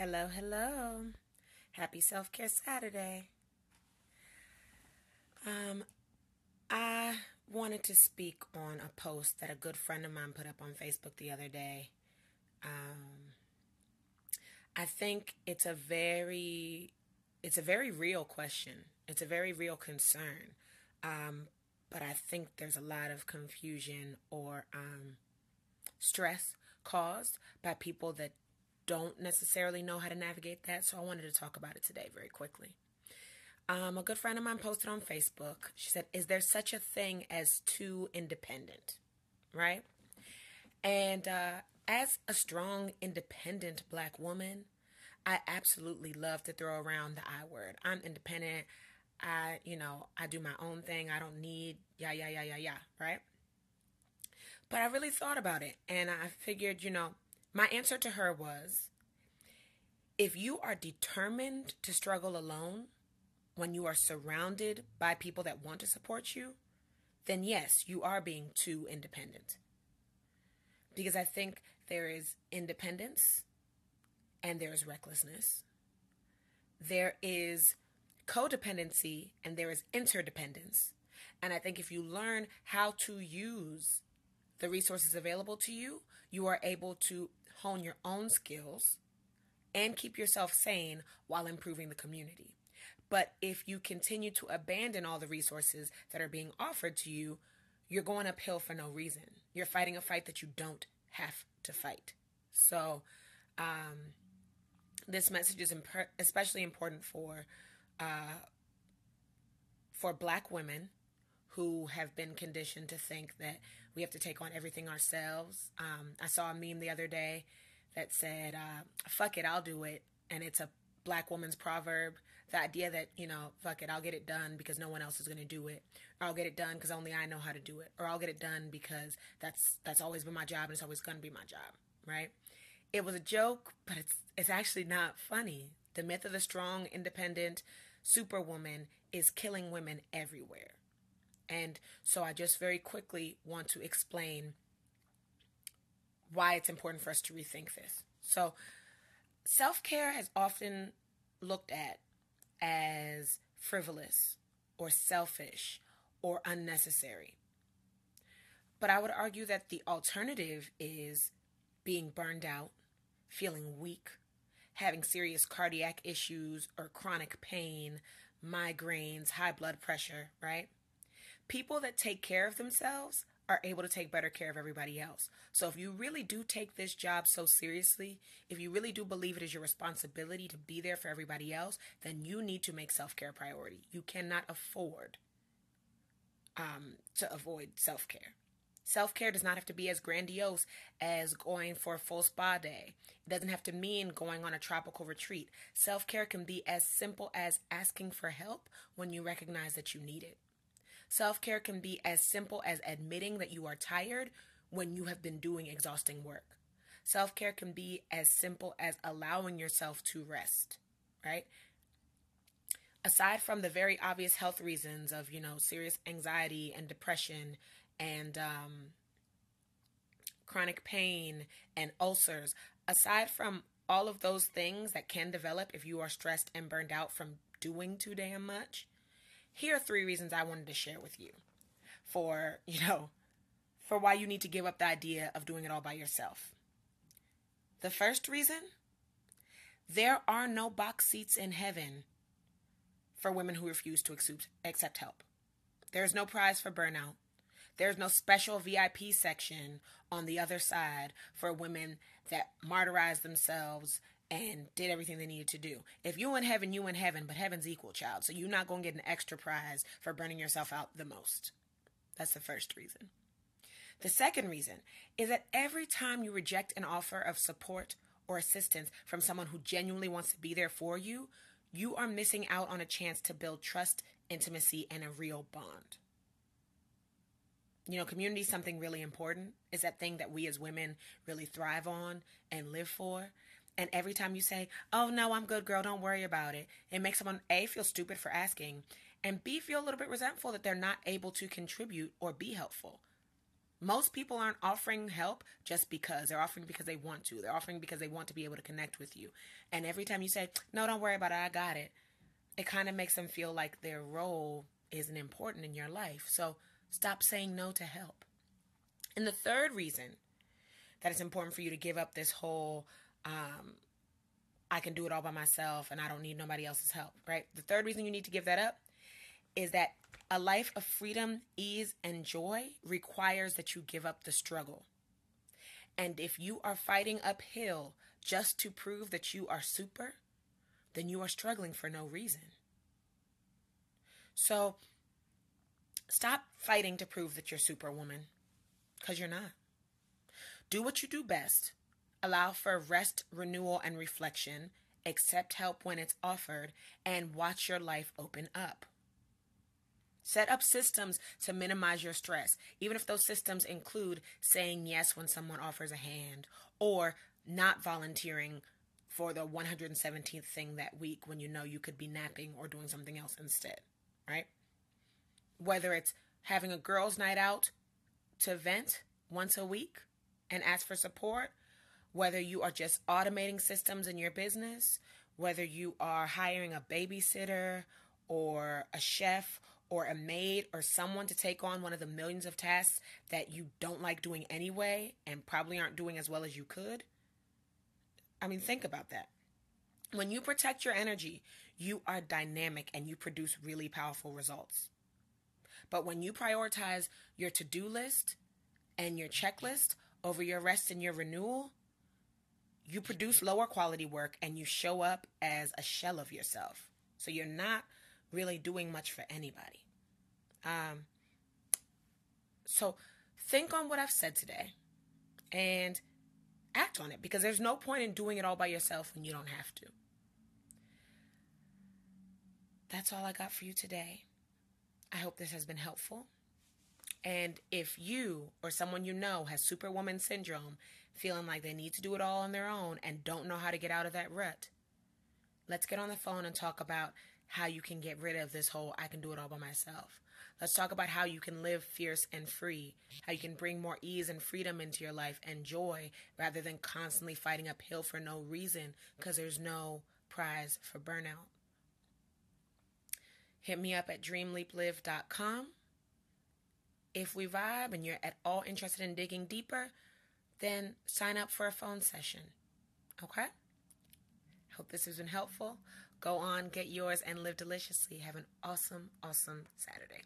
Hello, hello. Happy Self-Care Saturday. Um, I wanted to speak on a post that a good friend of mine put up on Facebook the other day. Um, I think it's a very real question. It's a very real concern. Um, but I think there's a lot of confusion or stress caused by people that don't necessarily know how to navigate that. So I wanted to talk about it today very quickly. A good friend of mine posted on Facebook. She said, "Is there such a thing as too independent?" Right? And as a strong, independent black woman, I absolutely love to throw around the I word. I'm independent. I do my own thing. I don't need yeah, right? But I really thought about it and I figured, my answer to her was if you are determined to struggle alone, when you are surrounded by people that want to support you, then yes, you are being too independent. Because I think there is independence and there is recklessness. There is codependency and there is interdependence. And I think if you learn how to use the resources available to you, you are able to hone your own skills and keep yourself sane while improving the community. But if you continue to abandon all the resources that are being offered to you, you're going uphill for no reason. You're fighting a fight that you don't have to fight. So, this message is especially important for Black women who have been conditioned to think that we have to take on everything ourselves. I saw a meme the other day that said, "Fuck it, I'll do it," and it's a Black woman's proverb. The idea that, fuck it, I'll get it done because no one else is going to do it. Or I'll get it done because only I know how to do it. Or I'll get it done because that's always been my job and it's always going to be my job, right? It was a joke, but it's actually not funny. The myth of the strong, independent superwoman is killing women everywhere. And so I just very quickly want to explain why it's important for us to rethink this. So, self-care has often looked at as frivolous or selfish or unnecessary. But I would argue that the alternative is being burned out, feeling weak, having serious cardiac issues or chronic pain, migraines, high blood pressure, right? People that take care of themselves are able to take better care of everybody else. So if you really do take this job so seriously, if you really do believe it is your responsibility to be there for everybody else, then you need to make self-care a priority. You cannot afford to avoid self-care. Self-care does not have to be as grandiose as going for a full spa day. It doesn't have to mean going on a tropical retreat. Self-care can be as simple as asking for help when you recognize that you need it. Self-care can be as simple as admitting that you are tired when you have been doing exhausting work. Self-care can be as simple as allowing yourself to rest, right? Aside from the very obvious health reasons of, serious anxiety and depression and chronic pain and ulcers, aside from all of those things that can develop if you are stressed and burned out from doing too damn much, here are 3 reasons I wanted to share with you for, for why you need to give up the idea of doing it all by yourself. The first reason, there are no box seats in heaven for women who refuse to accept help. There's no prize for burnout. There's no special VIP section on the other side for women that martyrized themselves and did everything they needed to do. If you in heaven, you in heaven, but heaven's equal, child. So you're not going to get an extra prize for burning yourself out the most. That's the first reason. The second reason is that every time you reject an offer of support or assistance from someone who genuinely wants to be there for you, you are missing out on a chance to build trust, intimacy, and a real bond. Community is something really important. It's that thing that we as women really thrive on and live for. And every time you say, "Oh, no, I'm good, girl, don't worry about it," it makes someone, A, feel stupid for asking, and B, feel a little bit resentful that they're not able to contribute or be helpful. Most people aren't offering help just because. They're offering because they want to. They're offering because they want to be able to connect with you. And every time you say, no, don't worry about it, I got it, it kind of makes them feel like their role isn't important in your life. So stop saying no to help. And the third reason that it's important for you to give up this whole, I can do it all by myself and I don't need nobody else's help, right? The third reason you need to give that up is that a life of freedom, ease, and joy requires that you give up the struggle. And if you are fighting uphill just to prove that you are super, then you are struggling for no reason. So stop fighting to prove that you're superwoman, because you're not. Do what you do best. Allow for rest, renewal, and reflection. Accept help when it's offered, and watch your life open up. Set up systems to minimize your stress, even if those systems include saying yes when someone offers a hand, or not volunteering for the 117th thing that week when you know you could be napping or doing something else instead, right? Whether it's having a girls' night out to vent once a week and ask for support, whether you are just automating systems in your business, whether you are hiring a babysitter or a chef or a maid or someone to take on one of the millions of tasks that you don't like doing anyway and probably aren't doing as well as you could. I mean, think about that. When you protect your energy, you are dynamic and you produce really powerful results. But when you prioritize your to-do list and your checklist over your rest and your renewal, you produce lower quality work and you show up as a shell of yourself. So you're not really doing much for anybody. So think on what I've said today and act on it, because there's no point in doing it all by yourself when you don't have to. That's all I got for you today. I hope this has been helpful. And if you or someone you know has superwoman syndrome, feeling like they need to do it all on their own and don't know how to get out of that rut, let's get on the phone and talk about how you can get rid of this whole I can do it all by myself. Let's talk about how you can live fierce and free, how you can bring more ease and freedom into your life and joy rather than constantly fighting uphill for no reason because there's no prize for burnout. Hit me up at dreamleaplive.com. If we vibe and you're at all interested in digging deeper, then sign up for a phone session. Okay? Hope this has been helpful. Go on, get yours, and live deliciously. Have an awesome, awesome Saturday.